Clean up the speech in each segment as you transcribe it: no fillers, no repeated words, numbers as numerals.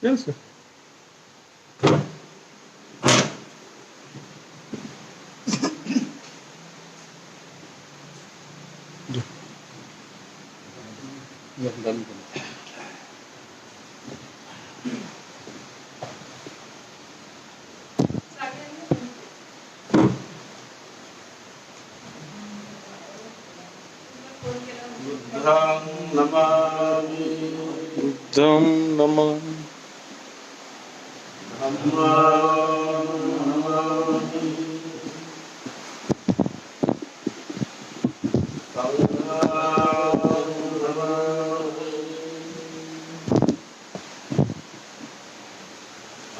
Yes, sir. बुद्धं नमामि बुद्धं नमामि धम्मं नमामि संघं नमामि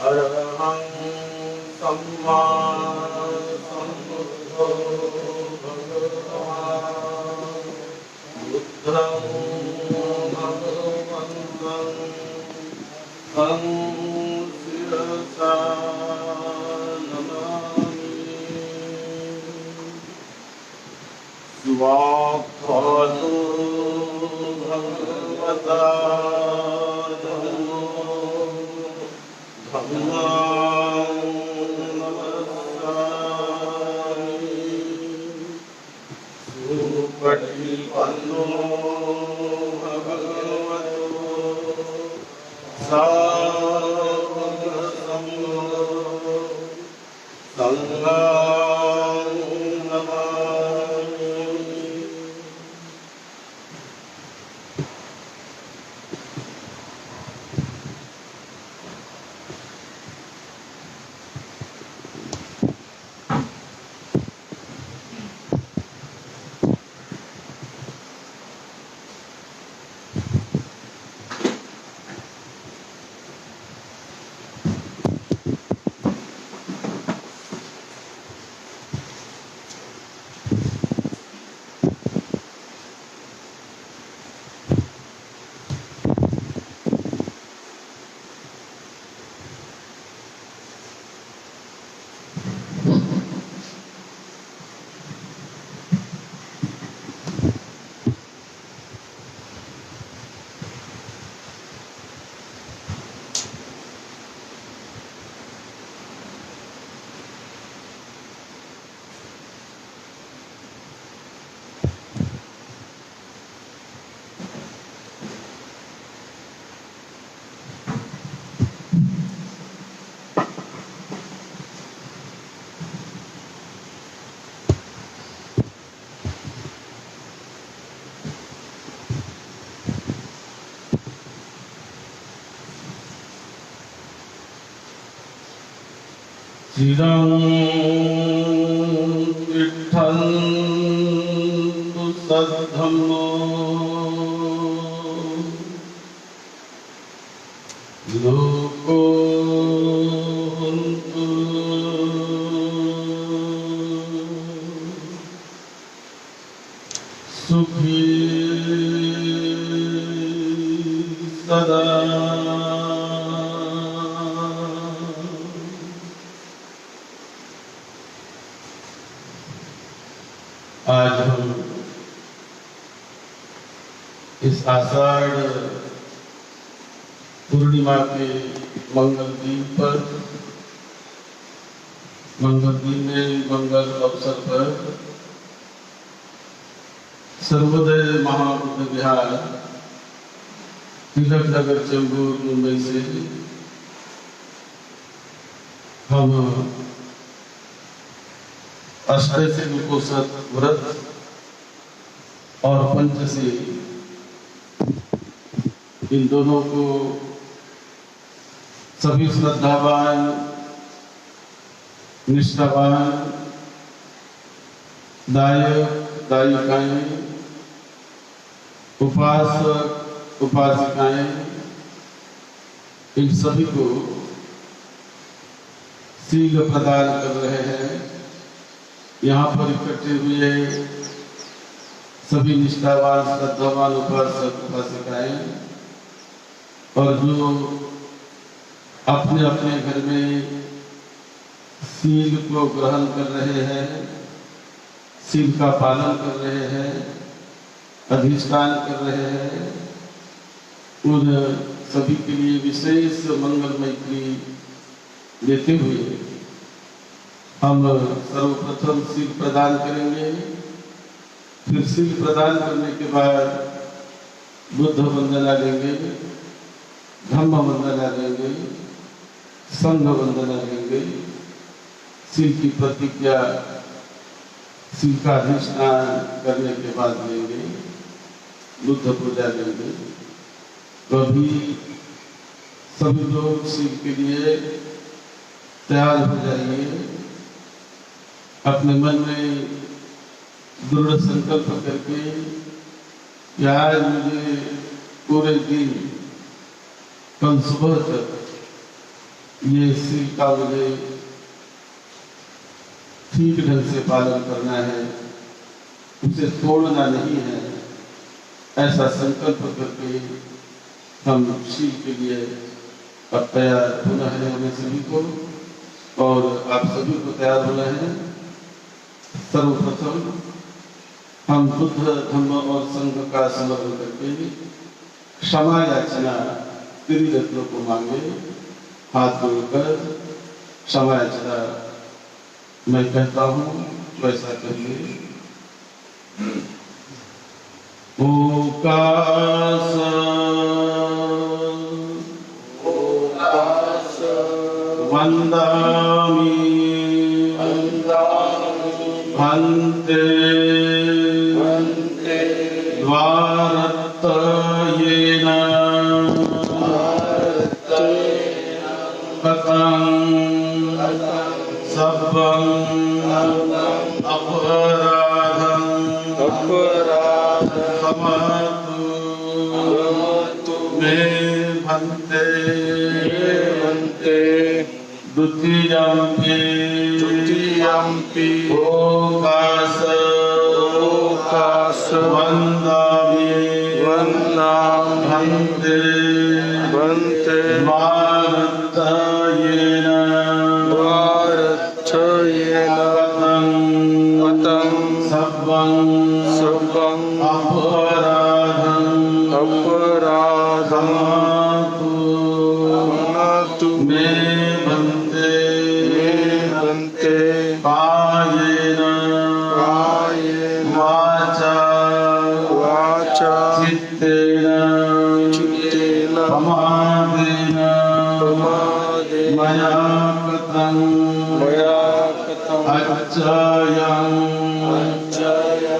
अरहं सम्मा सम्बुद्धो भगवान् बुद्धं भगवन्तं तं शिरसा नमामि स्वाक्षातो भगवता धम्मां नमस्सामि सुपटिपन्नो भगवतो साधुसंघो संघं नमामि चिरं तिष्ठन्तु सद्धम्मो लोको हन्तु सुखी सदा आज हम इस आषाढ़ पूर्णिमा के मंगल दिन पर मंगल दिन में मंगल अवसर पर सर्वोदय महाबुद्ध विहार तिलक नगर चेंबूर मुंबई से हम अष्टसी उपोषण व्रत और पंचसी इन दोनों को सभी श्रद्धावान, निष्ठावान दायक दायिकाएं, उपासक उपासिकाएं, इन सभी को सील प्रदान कर रहे हैं। यहाँ पर इकट्ठे हुए सभी निष्ठावान श्रद्धावान उपासक उपासिकाएं और जो अपने अपने घर में सील को ग्रहण कर रहे हैं, सील का पालन कर रहे हैं, अधिष्ठान कर रहे हैं, उन सभी के लिए विशेष मंगलमय की देते हुए हम सर्वप्रथम सील प्रदान करेंगे। फिर सील प्रदान करने के बाद बुद्ध वंदना लेंगे, धम्म वंदना लेंगे, संघ वंदना लेंगे, सील की प्रतिज्ञा, सील का अधिष्ठान करने के बाद लेंगे, बुद्ध पूजा लेंगे। तो अभी सभी लोग सील के लिए तैयार हो जाइए। अपने मन में दृढ़ संकल्प करके कि आज मुझे पूरे दिन कल सुबह तक ये सील का मुझे ठीक ढंग से पालन करना है, उसे तोड़ना नहीं है। ऐसा संकल्प करके हम सील के लिए अब तैयार होना है हमें सभी को, और आप सभी को तैयार होना है। सर्वप्रथम हम बुद्ध धम्म और संघ का समर्पण करके क्षमा याचना त्रिरत्नों को मांगे, हाथ जोड़कर क्षमा याचना मैं कहता हूँ वैसा करिए। ओकास वंदामि भन्ते द्वारत्तयेन कथं सब्बं अपराधं क्षमतु मे भन्ते द्वितीयम्पि ओकास वन्दामि भन्ते द्वारत्तयेन कथं सब्बं अपराधं क्षमतु मे भन्ते कायेन वाचा चित्तेन प्रमादेन मया कृतं अच्छायं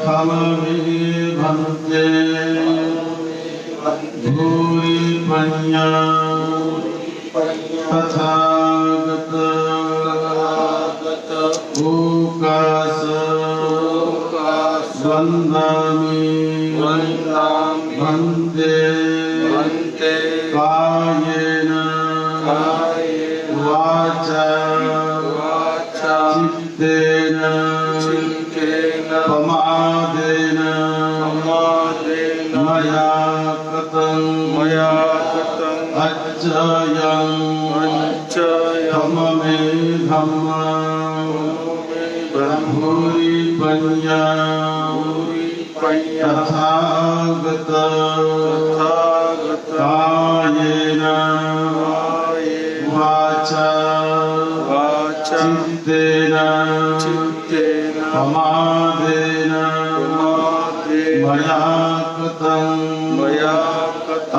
खममे भन्ते भूरि पञ्या तथागत ओकास वन्दामि भन्ते कायेन वाचा चित्तेन प्रमादेन मया कृतं अच्छायं खममे धम्मं भूरि पञ्या तथागत कायेन वाचा चित्तेन प्रमादेन मया कृतं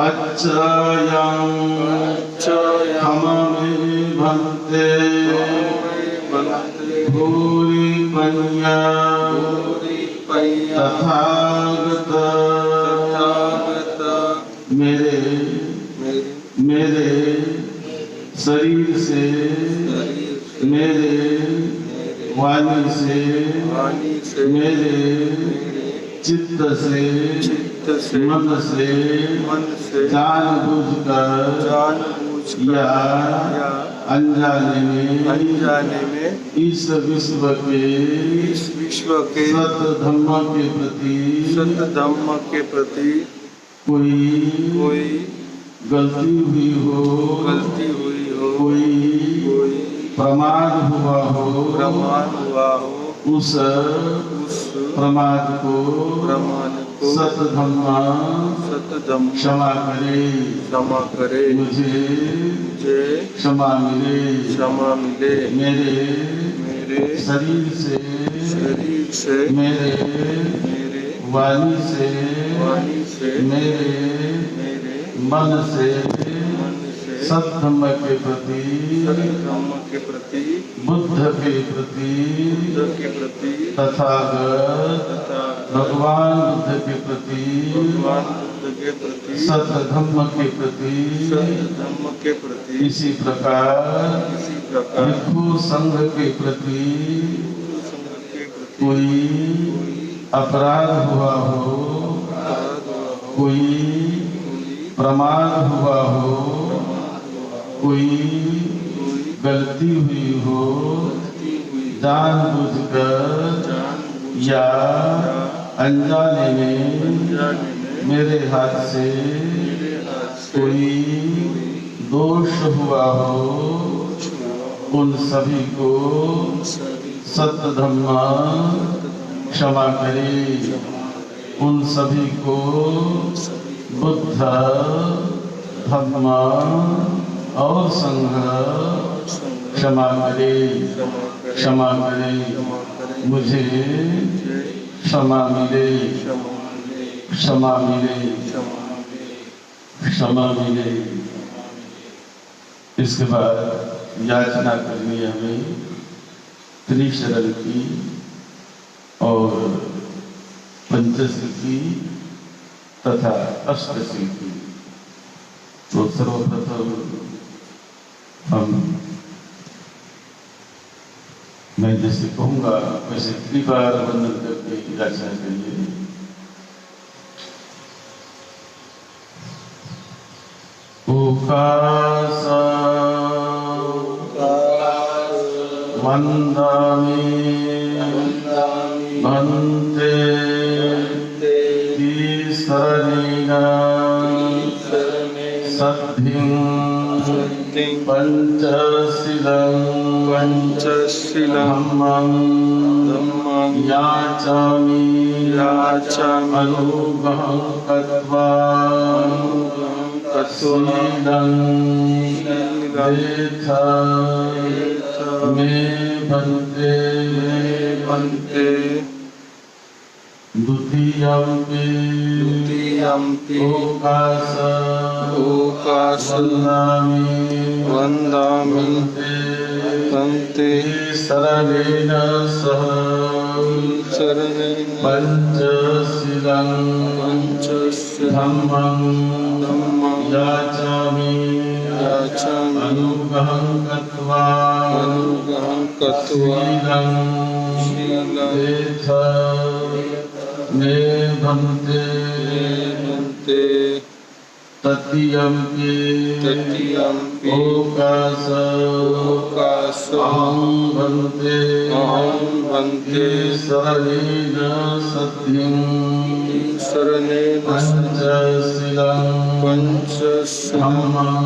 अच्छायं खममे भन्ते भूरि पञ्या तथागत मेरे शरीर से मेरे वाणी से मेरे चित्त से मन से जानबूझकर या अनजाने में इस विश्व के सत धम्म के प्रति कोई गलती हुई हो कोई प्रमाद हुआ हो उस प्रमाद को सत धम्म क्षमा करे मुझे क्षमा मिले मेरे शरीर से मेरे वाणी से मेरे मन से सत्धम्म के प्रति बुद्ध के प्रति तथागत भगवान बुद्ध के प्रति सत्धम्म के प्रति इसी प्रकार भिक्षु संघ के प्रति कोई अपराध हुआ हो कोई प्रमाद हुआ हो कोई गलती हुई हो जानबूझकर या अनजाने में मेरे हाथ से कोई दोष हुआ हो उन सभी को सत्धम्म क्षमा करे उन सभी को बुद्ध धम्म और संघ क्षमा करे मुझे क्षमा मिले। इसके बाद याचना करनी है हमें त्रिशरण की और पंचशील की तथा अष्टशील की। तो सर्वप्रथम मैं जैसे कहूँगा वैसे त्रिबार वंदन करके याचना करिए। ओकास वंदामि भन्ते तीसरणेन सद्धिं पंचशीलं धम्मं याचामि अनुग्रहं कृत्वा शीलं देथा मे भन्ते द्वितीयम्पि ओकास वन्दामि भन्ते शरणेन सह पंचशीलं धम्मं याचामि अनुग्रहं कृत्वा शीलं देथा मे भन्ते तृतीयम्पि ओकास अहं भन्ते शरणेन सद्धिं पंचशीलं धम्मं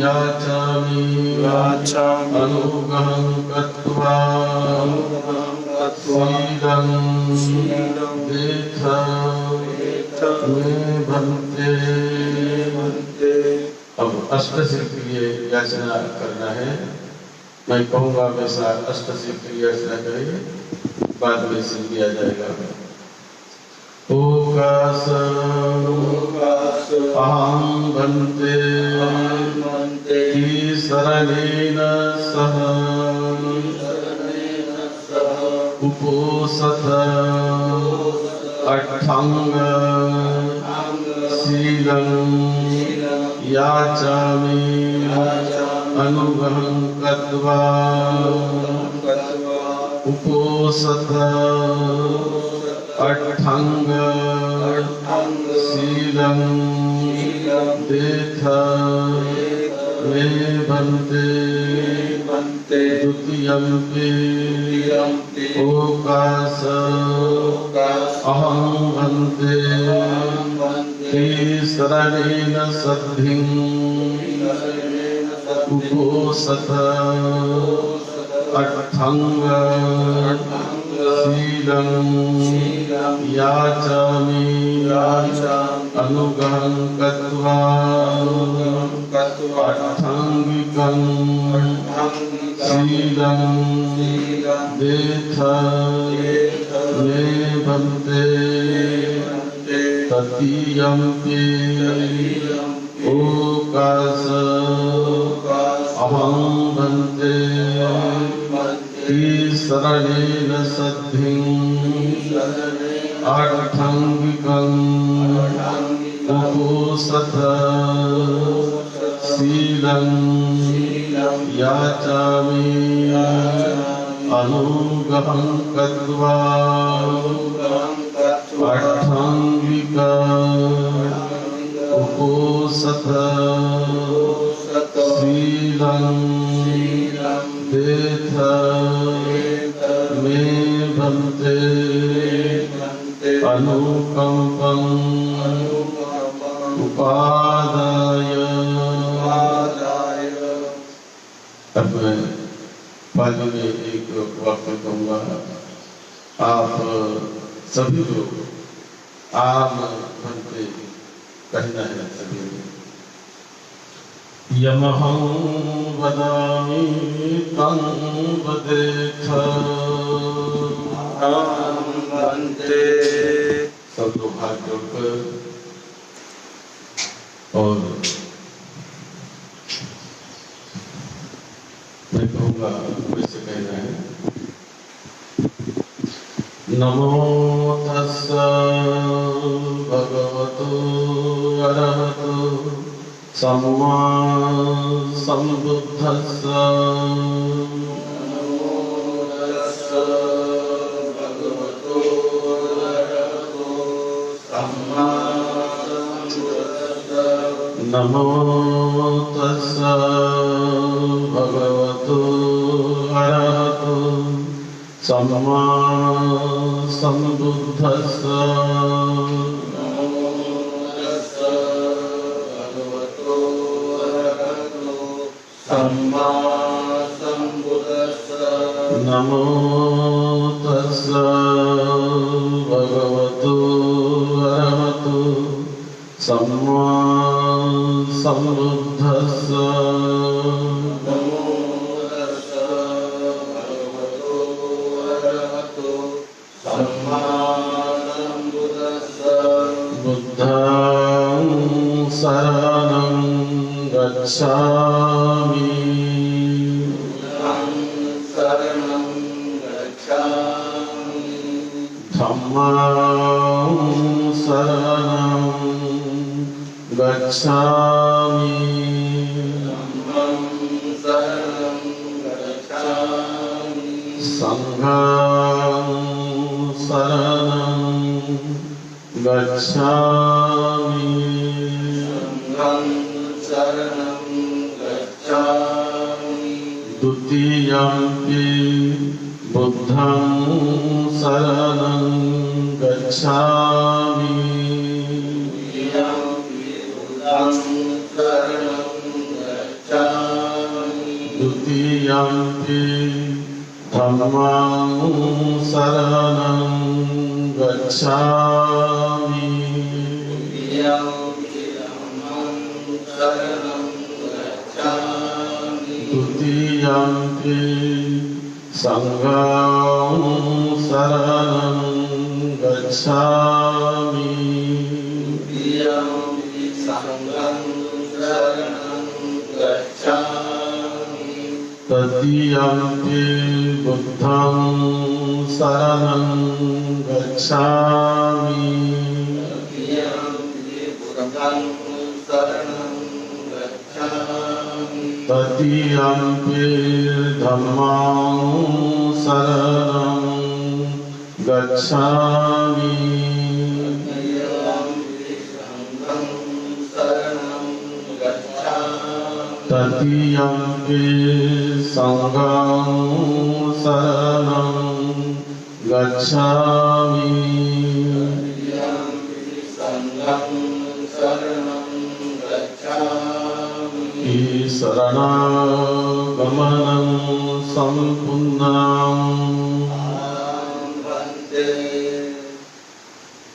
याचामि अनुग्रहं कृत्वा शीलं देथा मे भन्ते। अब अष्टशील के लिए याचना करना है। मैं कहूँगा वैसा अष्टशील के लिए याचना करेंगे, बाद में सिल दिया जाएगा। ओकास अहं भन्ते तीसरणेन सह उपोषथ अष्टांग शीलं याचामि अनुग्रहं कृत्वा उपोषथ अट्ठंग शीलं देथ मे भन्ते द्वितीयम्पि ओकाश अहं भन्ते तीसरणेन सद्धिं उपोषथ अट्ठंग शीलं याचामि अनुग्रहं कृत्वा अट्ठांगिकं शीलं देथ मे भन्ते तृतीयम्पि ओकाश अहं भन्ते तीसरणेन सद्धिं अट्ठांगिकं उपोषथ शीलं याचामि अनुग्रहं कृत्वा अट्ठांगिक उपोषथ शीलं देथ मे भन्ते अनुकंपं उपादाय। अब मैं पाली में एक वाक्य कहूँगा, आप सभी लोग आम बनते कहना है सभी। यमहं वदामि तं वदेथ बनते। सब लोग हाथ जोड़कर और मैं कहूँगा वैसे कहना है। नमो तस्सा भगवतो अरहतो सम्मा सम्बुद्धस्सा। नमो तस्सा भगवतो अरहतो सम्मा सम्बुद्धस्सा। नमो तस्सा भगवतो अरहतो सम्मा सम्बुद्धस्सा। सम्मा सम्बुद्धस्सा। नमो तस्सा भगवतो अरहतो सम्मा सम्बुद्धस्सा। नमो तस्सा भगवतो अरहतो सम्मा सम्बुद्धस्सा। बुद्धं शरणं गच्छामि शरणं गच्छामि। धम्मं शरणं गच्छामि। धम्मं शरणं गच्छामि। संघं शरणं गच्छामि। संघं शरणं गच्छामि। द्वितीयम्पि बुद्धं शरणं गच्छामि। द्वितीयम्पि धम्मं शरणं गच्छामि। द्वितीयम्पि संघं शरणं गच्छामि। तृतीयम्पि बुद्धं शरणं गच्छामि। तृतीयम्पि धम्मं शरणं गच्छामि तृतीयम्पि संघं शरणं गच्छामि शरणागमनं सम्पूर्णम्।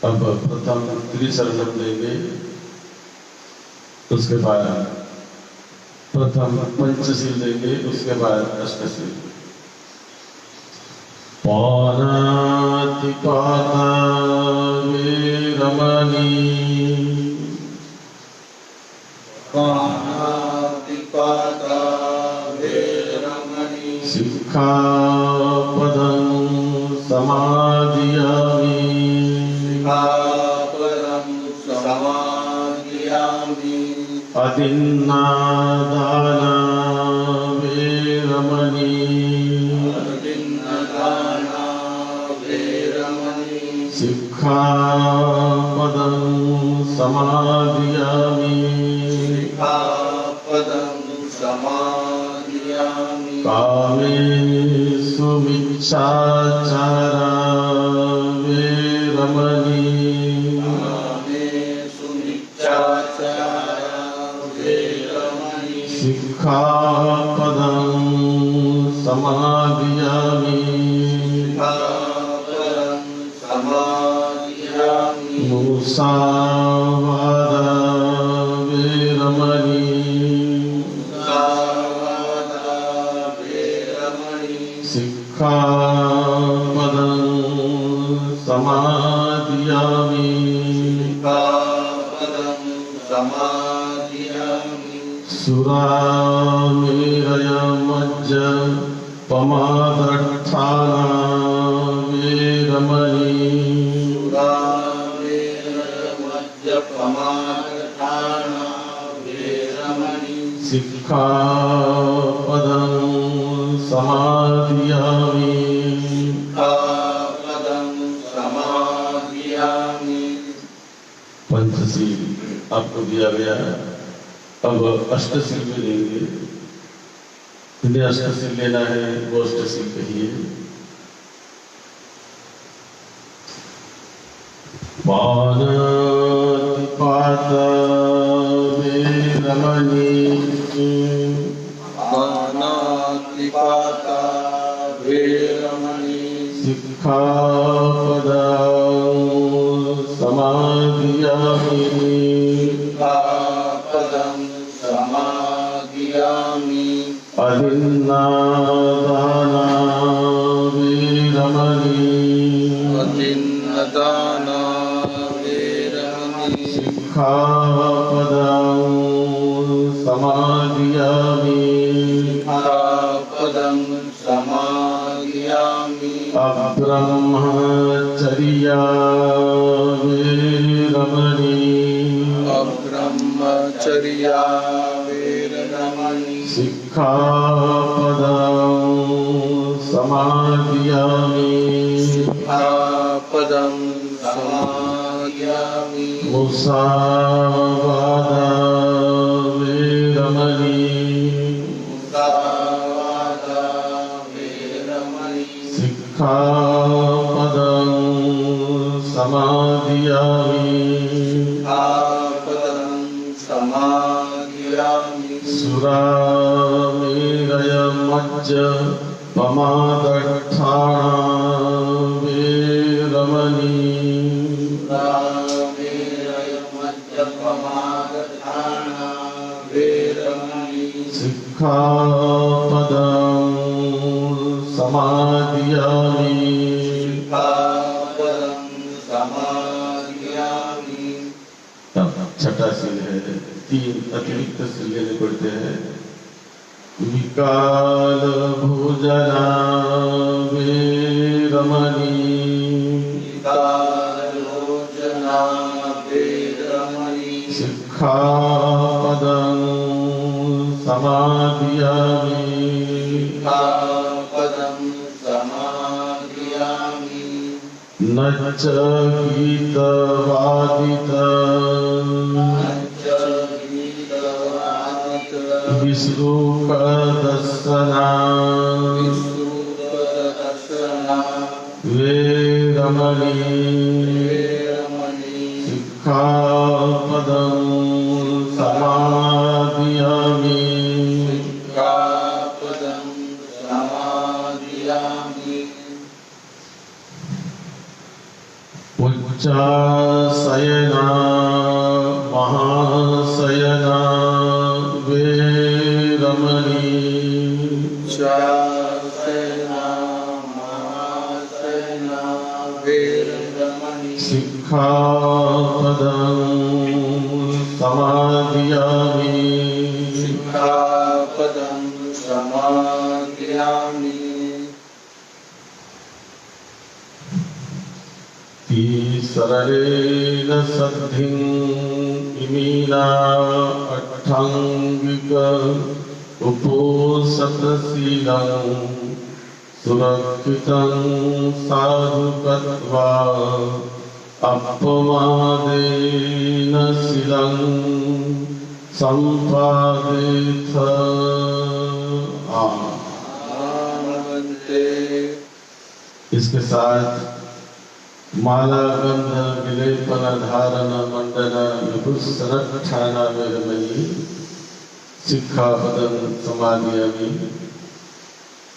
अब प्रथम त्रिशरणम लेंगे, उसके बाद प्रथम पंचशील लेंगे, उसके बाद अष्टशील। पानातिपाता वीरमणि सिक्खापदं समादियामि अदिन्नादाना वीरमणि सिक्खापदं समादियामि कामेषु मिच्छाचारा वीरमणि सिक्खापदं समादियामि मुसावादा वीरमणि सिक्खापदं समादियामि सुरामेरयमज्ज पमादर्थाना वीरमणि सिक्खापदं समादियामि पंचशील आपको दिया गया है। अब अष्टशील में लेंगे, जिन्हें अष्टशील लेना है वो अष्टशील कहिए। पानातिपाता वीरमणि सिक्खापदं समादियामि अदिन्नादाना वीरमणि सिक्खापदं समादियामि अब्रह्मचर्या वीरमणि सिक्खापदं समादियामि मुसावादा वीरमणि सिक्खापदं समादियामि सुरामेरयमज्ज पमादर्थाना वीरमणि सिक्खापदं समादियामि छठा शील है, 3 अतिरिक्त शील लेने पड़ते हैं। विकाल भोजना वीरमणि सिक्खापदं समाधियामि सिक्खापदं समादयामि न च गीतवादितं च गीतवादित विश्रुकदर्शना विश्रुतदर्शना वेरमणि वेरमणि सिक्खापदं समाधियामि सिक्खापदं समादयामि उच्चासयना महासयना वेरमणि चासेना महासेना वेरमणि सिक्खापदं समाधियामि सिक्खापदं समादयामि ईश्वरेण सद्धिं इमीना अट्ठांगिक उपोषतशीलं सुरक्षितं साधुकत्वा अपमादेन शीलं सम्पादेथ आमन्ते इसके साथ माला गंध विलेपन धारण मंडन विभूषणक्षाना वेरमणि सिक्खापदं समादयामि।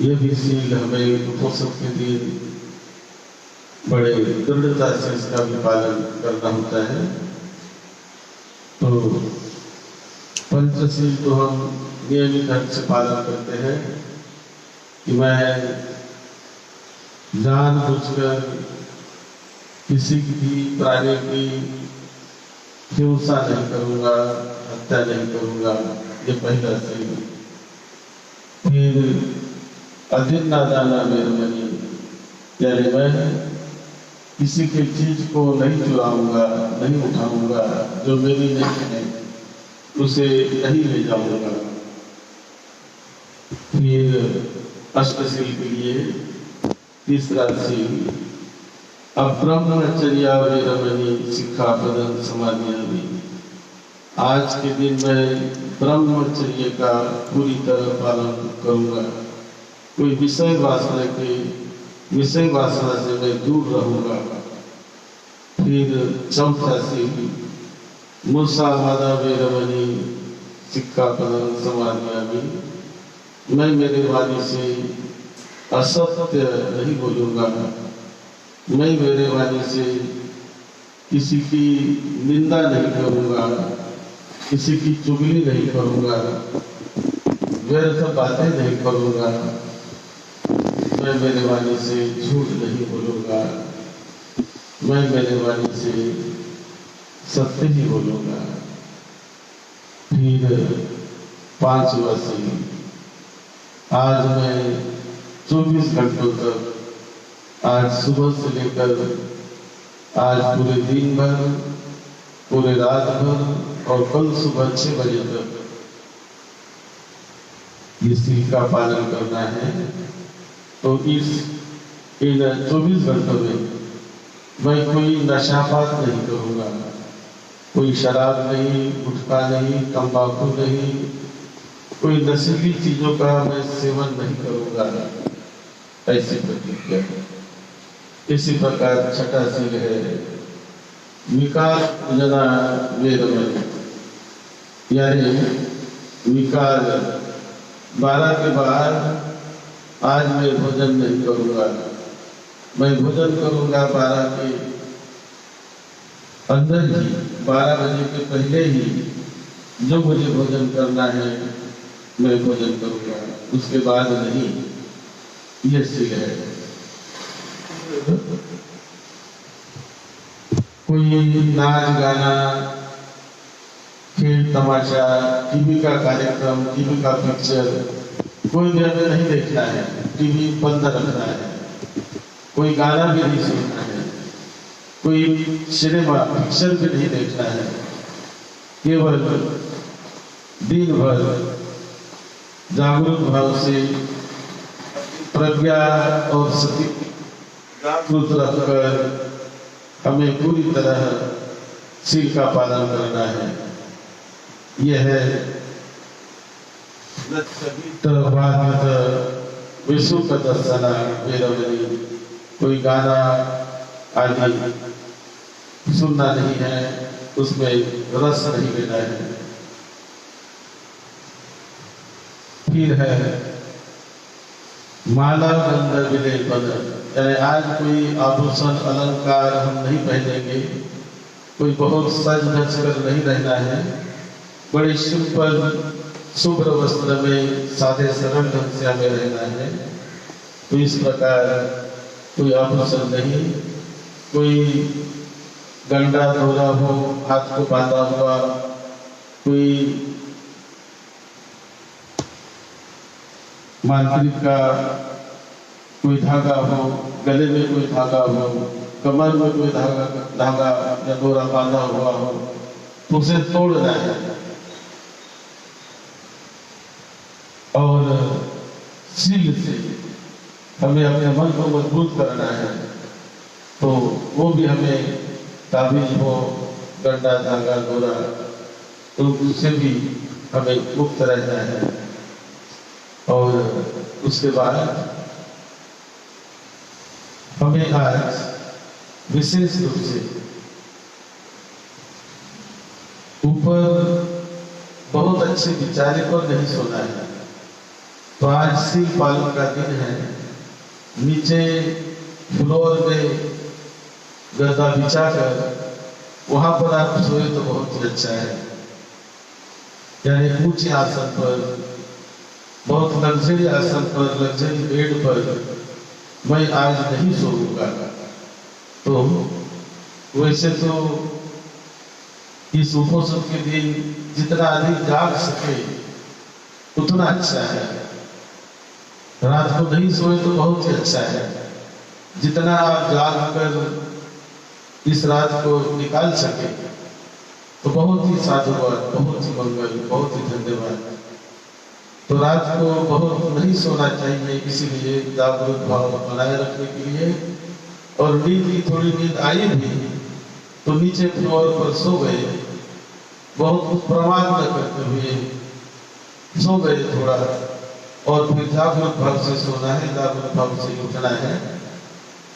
ये भी शील हमें उपोषण के दिन बड़े दृढ़ता से इसका भी पालन करना होता है। तो पंचशील तो हम नियमित ढंग से पालन करते हैं कि मैं जानबूझकर किसी भी प्राणी की हिंसा नहीं करूंगा, हत्या नहीं करूंगा, ये पहला शील। फिर अधिन ना जाना वेरमणि, यानी मैं किसी की चीज को नहीं चुराऊंगा, नहीं उठाऊंगा, जो मेरी नहीं है उसे नहीं ले जाऊंगा। फिर अष्टशील के लिए तीसरा शील अब्रह्मचर्या वेरमणि सिक्खापदं समादयामि। आज के दिन मैं ब्रह्मचर्य का पूरी तरह पालन करूंगा। कोई विषय वासना से मैं दूर रहूंगा। फिर चौथा शील मुसावादा वेरमणि सिक्खापदं समादयामि। मैं मेरे वाणी से असत्य नहीं बोलूंगा। मैं मेरे वाणी से किसी की निंदा नहीं करूंगा, किसी की चुगली नहीं करूंगा, व्यर्थ बातें नहीं करूंगा। मैं मेरे वाणी से झूठ नहीं बोलूंगा। मैं मेरे वाणी से सत्य ही बोलूंगा। फिर पांचवा शील आज मैं 24 घंटों तक, आज सुबह से लेकर आज पूरे दिन भर, पूरे रात भर और कल सुबह 6 बजे तक ये शील का पालन करना है। तो इन 24 घंटों में मैं कोई नशापात नहीं करूंगा, कोई शराब नहीं, गुटखा नहीं, तंबाकू नहीं, कोई नशीली चीजों का मैं सेवन नहीं करूंगा, ऐसी प्रतिज्ञा। इसी प्रकार छठा शील है विकार जना वेरमणि, यानी विकार 12 के बाद आज मैं भोजन नहीं करूंगा। मैं भोजन करूंगा 12 के अंदर ही, 12 बजे के पहले ही जो मुझे भोजन करना है मैं भोजन करूंगा, उसके बाद नहीं। ये शील है। कोई नाच गाना, खेल तमाशा, टीवी का कार्यक्रम, टीवी का पिक्चर कोई भी हमें नहीं देखना है, टीवी बंद रखना है। कोई गाना भी नहीं सुनना है, कोई सिनेमा पिक्चर भी नहीं देखना है। केवल दिन भर जागरूक भाव से प्रज्ञा और सती जागरूक रखकर हमें पूरी तरह शील का पालन करना है। यह है विश्व का दर्शना वेरवनी, कोई गाना आदि सुनना नहीं है, उसमें रस नहीं लेना है। फिर है माला गंध विलेपन, यानी आज कोई आभूषण अलंकार हम नहीं पहनेंगे, कोई बहुत सज धज कर नहीं रहना है, बड़े सिंपल शुभ्र वस्त्र में सादे सरल ढंग से हमें रहना है। तो इस प्रकार कोई आभूषण नहीं, कोई गंडा धोरा हो, हाथ को बांधा हुआ, कोई मांत्रिक का कोई धागा हो, गले में कोई धागा हो, कमर में कोई धागा या डोरा बांधा हुआ हो, तो उसे तोड़ना है और शील से हमें अपने मन को मजबूत करना है। तो वो भी हमें ताबीज हो, गंडा धागा डोरा, तो उससे भी हमें मुक्त रहना है। और उसके बाद हमें आज विशेष रूप से ऊपर बहुत अच्छे विचारे पर नहीं सोना है। तो आज शील पालन का दिन है, नीचे फ्लोर में गद्दा बिछाकर वहां पर आप सोए तो बहुत ही अच्छा है। यानी ऊंचे आसन पर, बहुत लग्जरी आसन पर, लग्जरी बेड पर मैं आज नहीं सोऊंगा। तो वैसे तो इस उपोषण के दिन जितना अधिक जाग सके उतना अच्छा है। रात को नहीं सोए तो बहुत ही अच्छा है। जितना आप जाग कर इस रात को निकाल सके तो बहुत ही साधुवाद, बहुत ही मंगल, बहुत ही धन्यवाद। तो रात को बहुत नहीं सोना चाहिए, इसीलिए जागरूक भाव बनाए रखने के लिए। और नींद की थोड़ी नींद आई भी तो नीचे फ्लोर पर सो गए, बहुत कुछ प्रमाद न करते हुए सो गए थोड़ा, और फिर जागरूक भाव से सोना है, जागरूक भाव से उठना है।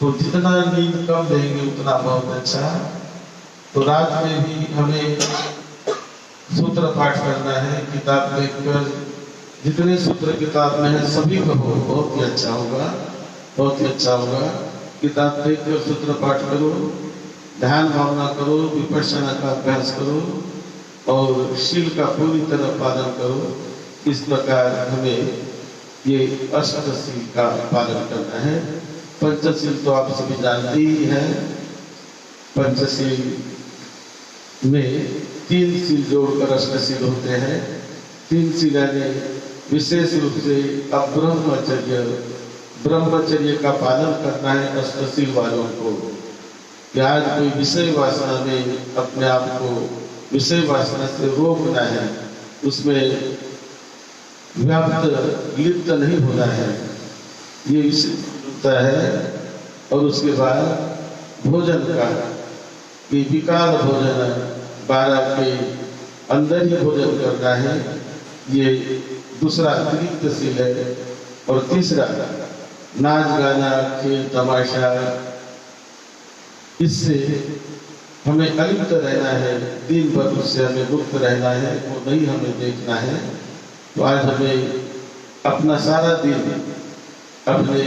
तो जितना नींद कम लेंगे उतना बहुत अच्छा। तो रात में भी हमें सूत्र पाठ करना है, किताब देखकर जितने सूत्र किताब में है सभी को हो, बहुत ही अच्छा होगा, बहुत ही अच्छा होगा। किताब देखकर सूत्र पाठ करो, ध्यान भावना करो, विपश्यना का अभ्यास करो और शील का पूरी तरह पालन करो। इस प्रकार हमें ये अष्टशील का पालन करना है। पंचशील तो आप सभी जानते ही हैं। पंचशील में 3 शील जोड़कर अष्टशील होते हैं। 3 शील यानी विशेष रूप से अब ब्रह्मचर्य का पालन करना है अष्टशील वालों को। कि आज कोई विषय वासना में अपने आप को विषय वासना से रोकना है, उसमें व्याप्त लिप्त नहीं होना है, ये विषय होता है। और उसके बाद भोजन का कि विकार भोजन 12 के अंदर ही भोजन करना है, ये दूसरा अतिरिक्त शील है। और तीसरा नाच गाना, खेल तमाशा, इससे हमें अलिप्त रहना है, दिन भर उससे हमें मुक्त रहना है, वो नहीं हमें देखना है। तो आज हमें अपना सारा दिन अपने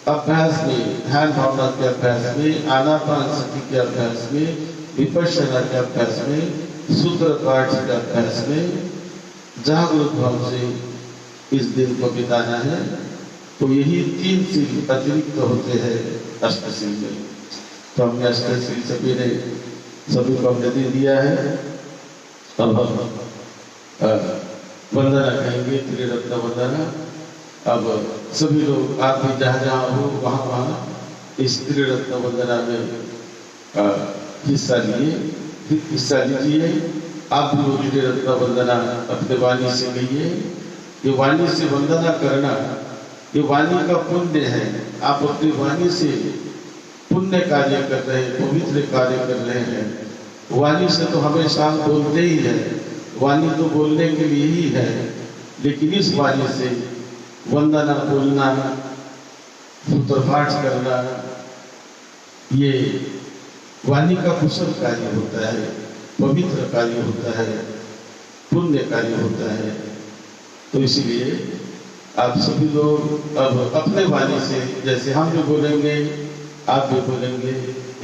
अभ्यास में, ध्यान भावना के अभ्यास में, आनापानसति के अभ्यास में, विपश्यना के अभ्यास में, सूत्र पाठ के अभ्यास में जागरूक भाव से इस दिन को बिताना है। तो यही 3 शील अतिरिक्त होते हैं अष्टशील में। तो हमने अष्टशील सभी को हमने दे दिया है। अब हम वंदना कहेंगे, त्रिरत्न वंदना। अब सभी लोग, आप भी जहाँ जहाँ हो वहाँ इस त्रिरत्न वंदना में हिस्सा लीजिए। आप भी वो त्रिरत्न वंदना अपने वाणी से कहिए ये वाणी से वंदना करना, ये वाणी का पुण्य है। आप अपनी वाणी से पुण्य कार्य कर रहे हैं, पवित्र कार्य कर रहे हैं। वाणी से तो हमेशा बोलते ही है, वाणी तो बोलने के लिए ही है, लेकिन इस वाणी से वंदना बोलना, सूत्रपाठ करना, ये वाणी का कुशल कार्य होता है, पवित्र कार्य होता है, पुण्य कार्य होता है। तो इसलिए आप सभी लोग अब अपने वाणी से, जैसे हम भी बोलेंगे आप भी बोलेंगे,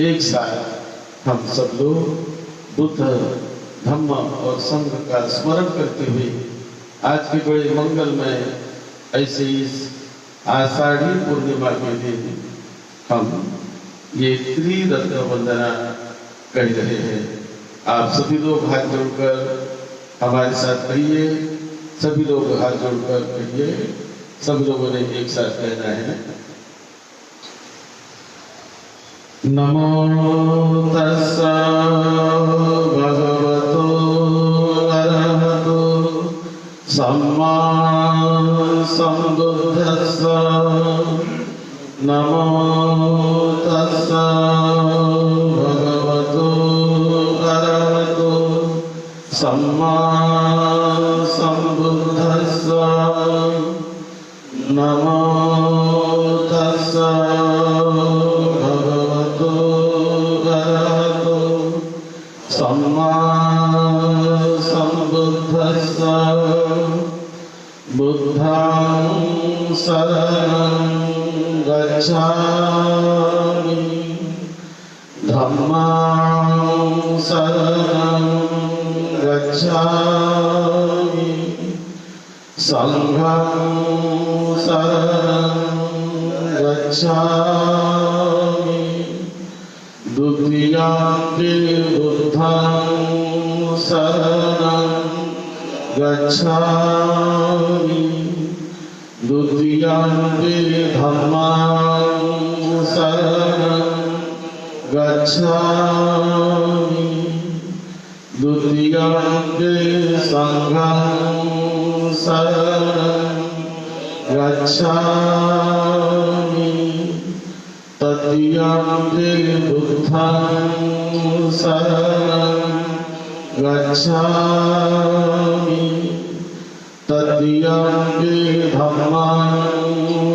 एक साथ हम सब लोग बुद्ध, धम्म और संघ का स्मरण करते हुए आज के बड़े मंगलमय ऐसे इस आषाढ़ी पूर्णिमा के दिन हम ये त्रिरत्न वंदना कर रहे हैं। आप सभी लोग हाथ जोड़कर हमारे साथ कहिए, सभी लोग हाथ जोड़कर कहिए, सब लोगों ने एक साथ कहना है। नमो तस्सा भगवतो अरहतो सम्मा सम्बुद्धस्सा। नमो तस्सा भगवतो अरहतो सम्मा सम्बुद्धस्सा। नमो तस्सा भगवतो अरहतो सम्मा सम्बुद्धस्सा। बुद्धं शरणं गच्छामि, धम्मं शरणं गच्छामि, संघं शरणं गच्छामि, द्वितीयंपि बुद्धं शरणं गच्छामि, द्वितीयंपि धम्मं शरणं गच्छामि, द्वितीयंपि संघं शरणं गच्छामि, तृतीयंपि बुद्धं शरणं गच्छामि, तृतीयंपि धम्मं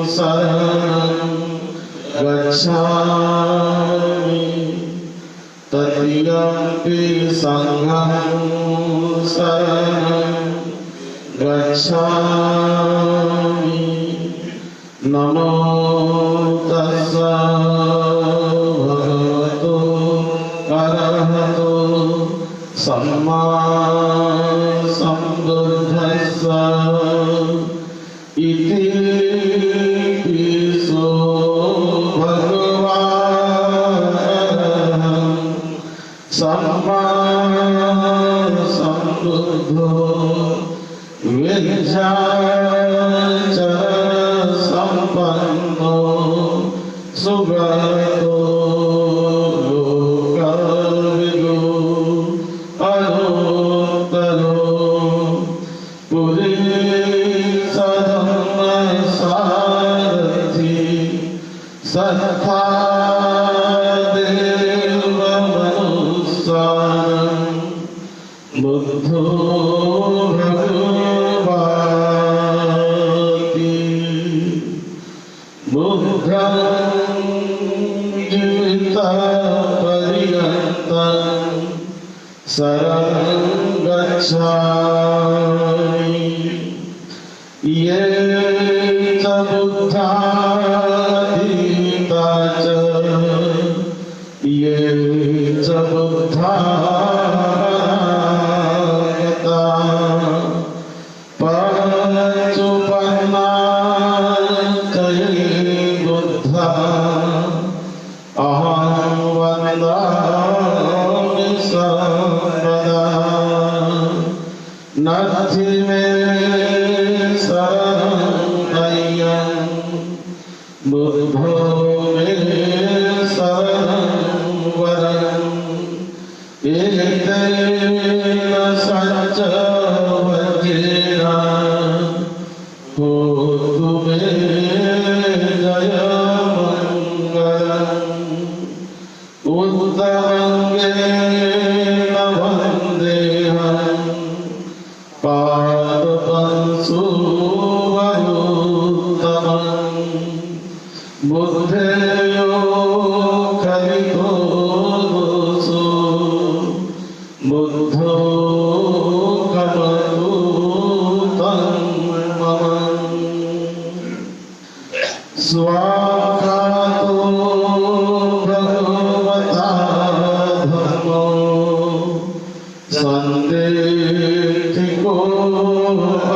शरणं गच्छामि, तृतीयंपि संघं शरणं गच्छामि। नमो तस्सा भगवतो अरहतो सम्मा सम्बुद्धस्सा। इति पिसो भगवान् सम्मा सम्बुद्धो विद्याचरण संपन्नो सुगतो लोकविदो अनुत्तरो पुरीसधम्मसारथि सत्था देवमनुस्सारं बुद्धो भगवाति। बुद्धं जीवितपर्यन्तं शरणं गच्छामि। ये च बुद्धाधीता च, ये च बुद्धागता, पञ्चुपन्ना च ये बुद्धा, अहं वन्दामि सर्वदा। नद्धि मे शरणं अय्यं, बुद्धो मे शरणं वरम्। एतेन सच्च वज्रेण बुद्धो कमतु तं मम स्वाखातो भगवता धर्मो संदेथिको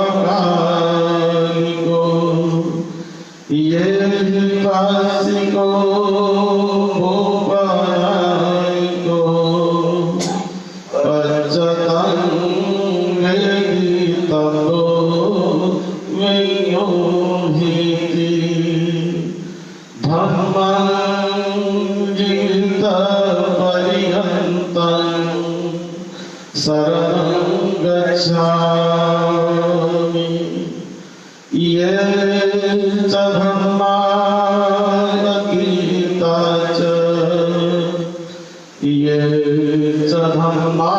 अकालिको ये पासिको भोपालिको पच्चतं वेदितलो वियोहिति धम्मं जीवितपर्यन्तं शरणं गच्छामि ये च धम्मा गीता च ये च धम्मा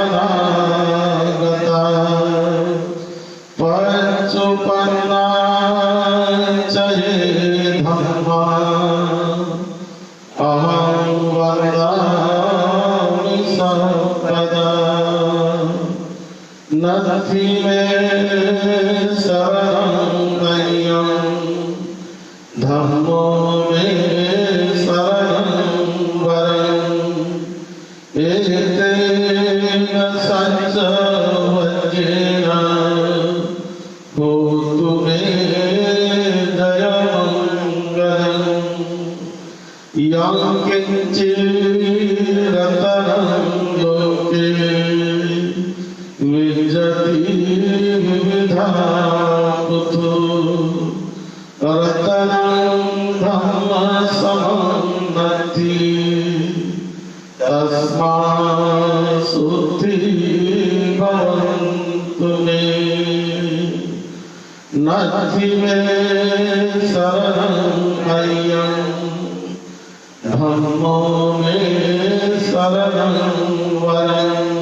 अनागता पच्चुपन्ना च ये धम्मा अहं वदामि सर्वदा नथि मे शरणं मह्यं धम्मो मे शरणं वरम् एतेन सच्चवज्रेण होतु मे जयमङ्गलम् यं किञ्चिरतरं लोके विजति विविधा पुतो रतनं धम्म समन्नति तस्मात् सुद्धि भवन्तु मे नथि मे शरणं मह्यं धम्मो मे शरणं वरम्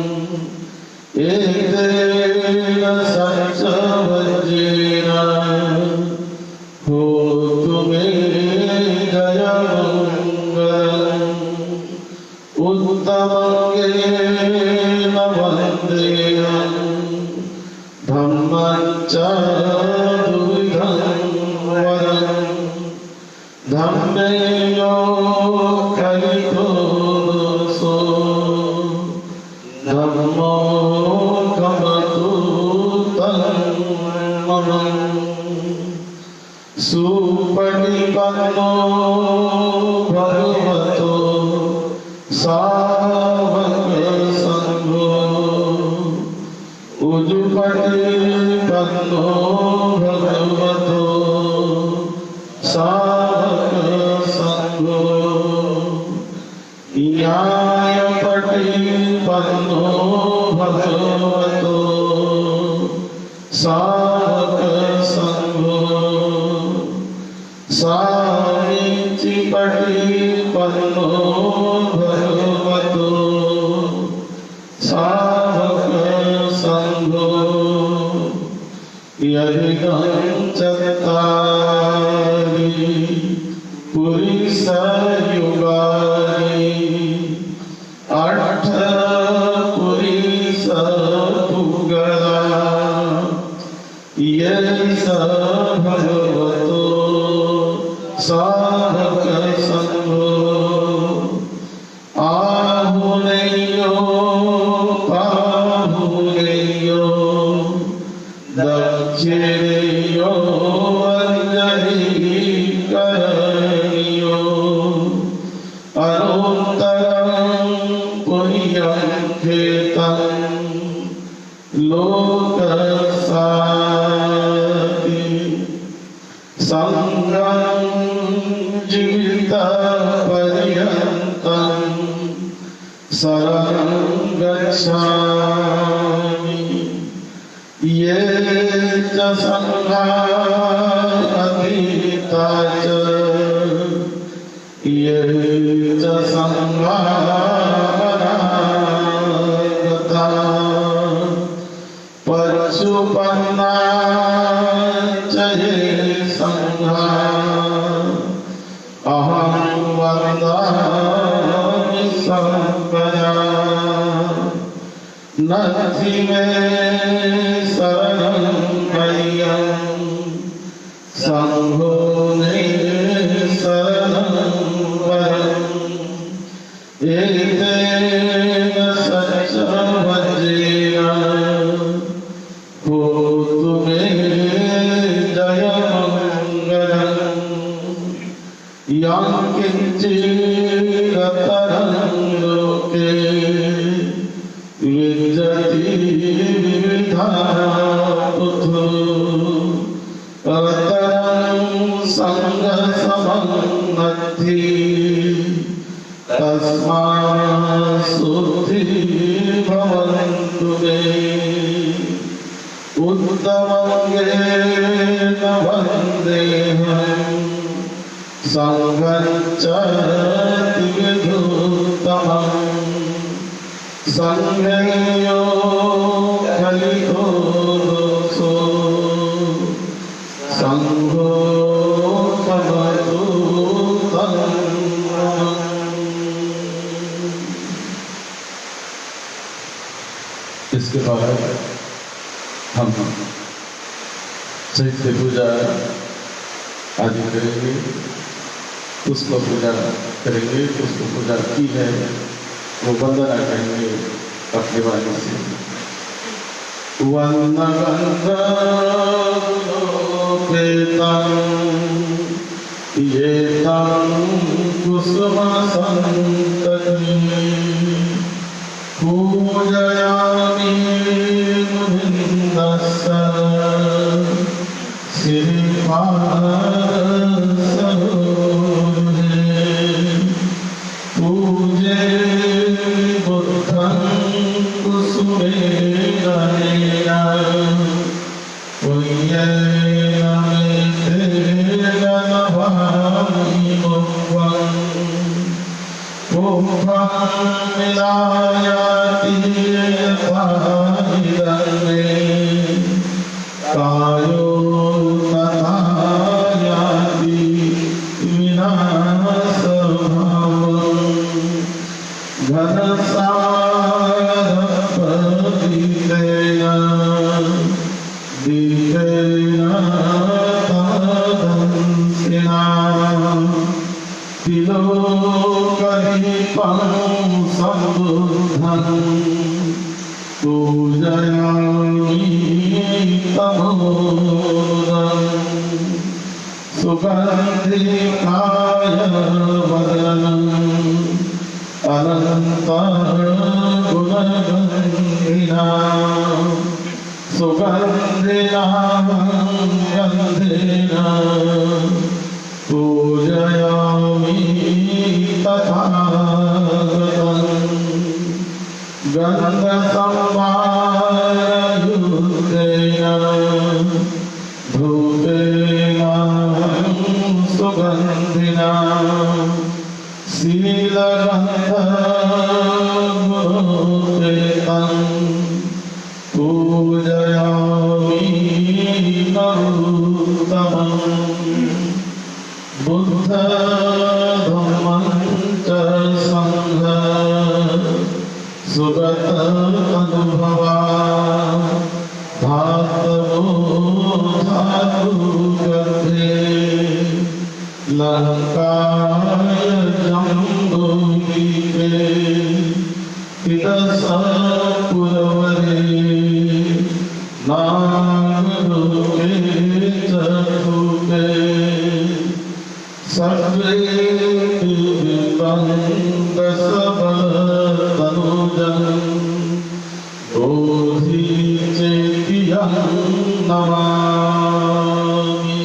एतेन सच्चवज्रेण होतु मे जयमङ्गलम् उत्तमज्ञेन वन्देयं धम्मं च द्विविधं वरम् धम्मे यो कलितो दोषो धम्मो कमतु तं मम सुपटिपन्नो भगवतो सावकसङ्घो उजुपटिपन्नो भगवतो सावकसङ्घो न्यायपटिपन्नो भगवतो सावकसङ्घो सामीचिपटिपन्नो भगवतो सावकसङ्घो यदिदं चत्तारि पुरुषयुगानि अष्टपुरुषपुगला ये स भगवतो साधकसङ्घो आहुनेयो पाहुनेयो दक्षिणेयो वज्रहीकरणीयो अनोत्तरं पुण्यं खेतं लोकसाति संगं जीवितपर्यन्तं शरणं गच्छामि ये च संघा अतीता च ये च संघा अनागता पच्चुपन्ना च ये संघा अहं वदामि सर्वदा नथी में शरणं मय्यं संघो में शरणं वरम् एतेन सच्चं वज्रेण होतु मे जयमङ्गलम् यं किञ्चिदतरं लोके विजति विविधा पुथु अवतरं संगसमं नद्धि तस्मात् शुद्धि भवन्तु मे उत्तमङ्गेन वन्देऽहं संघं च विधुत्तमम् संज्ञेयो कलितो दोषो संघो भवतु तं। इसके बाद हम चैत्य पूजा आदि करेंगे, पुष्प पूजा करेंगे। पुष्प पूजा की है वो वंदना करेंगे अपने वाणी से। वंदगंधोपेतं येतं कुसुमसन्ततिं पूजयामि मुनिन्दस्य श्रीपादसरोजे पूजे बुद्धं कुसुमेन पुण्येन मेतेन नभामि मुखं पुष्पं विलायति यथा हिरण्ये कायो तथा याति विनाशभावम् घनसारपतितेन दीपेन तदंसिना तिलोकदीपं सम्बुद्धं पूजयामि तमोदम् सुगन्धिकाय वदनम् अनन्तगुणगन्धिना सुगन्धिना गन्धेन पूजयामि तथागतम् गन्धसंवारयुक्तेन धूपेन सुगन्धिना शीलगन्धगुणोपेतं पूजयामि नरोत्तमम् बुद्धधम्मं च संघं सुगत अनुभवा धातवो धातु गर्भे लंकाय जम्बूद्वीपे पितसपुरवरे नागलोके चतुर्वे सर्वे दिव्यन्दसबलतनुजं बोधिचेतियं नमामि।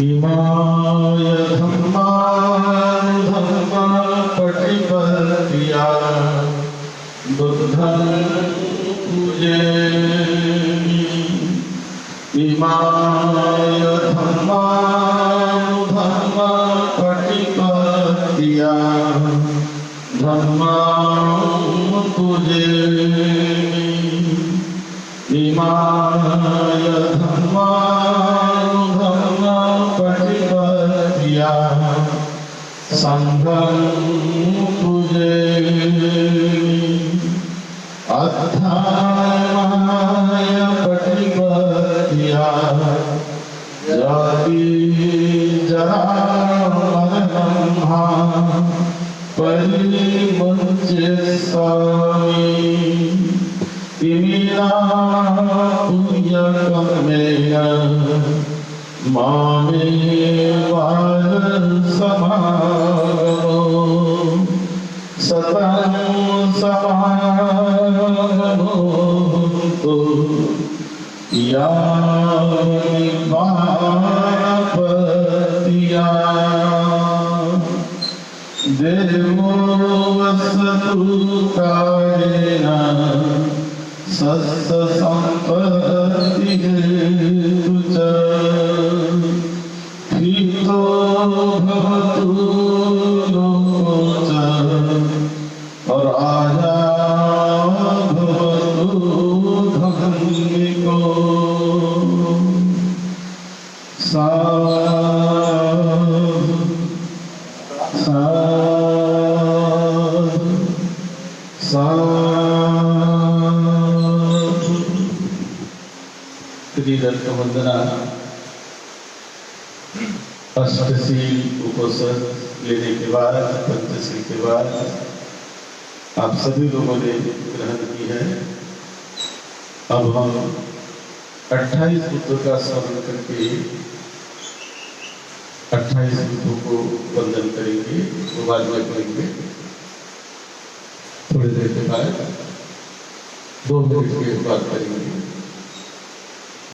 इमाय धम्मानुधम्मपटिपत्या बुद्धं पूजयामि। इमाय धम्मानुधम्मपटिपत्या धम्मं पूजयामि। इमाय धम्मानुधम्मपटिपत्या संघं पूजयामि। परिमुच्य स्वामी इमिना पुण्यकर्मेण मामेवाय समागमो सतं समागमो यापतिया देवो वसतु कायेन सत्सम्पत्तिः च हितो भवतु लोको च राजा भवतु धनिको त्रिदत्त वंदना अष्टशील उपोषण लेने के बाद पंचशील के बाद आप सभी लोगों ने ग्रहण की है। अब हम 28 बुद्धों का स्मरण करके 28 बुद्धों को वंदन करेंगे, वो बाद में करेंगे। थोड़ी देर के बाद 2 मिनट के बाद करेंगे।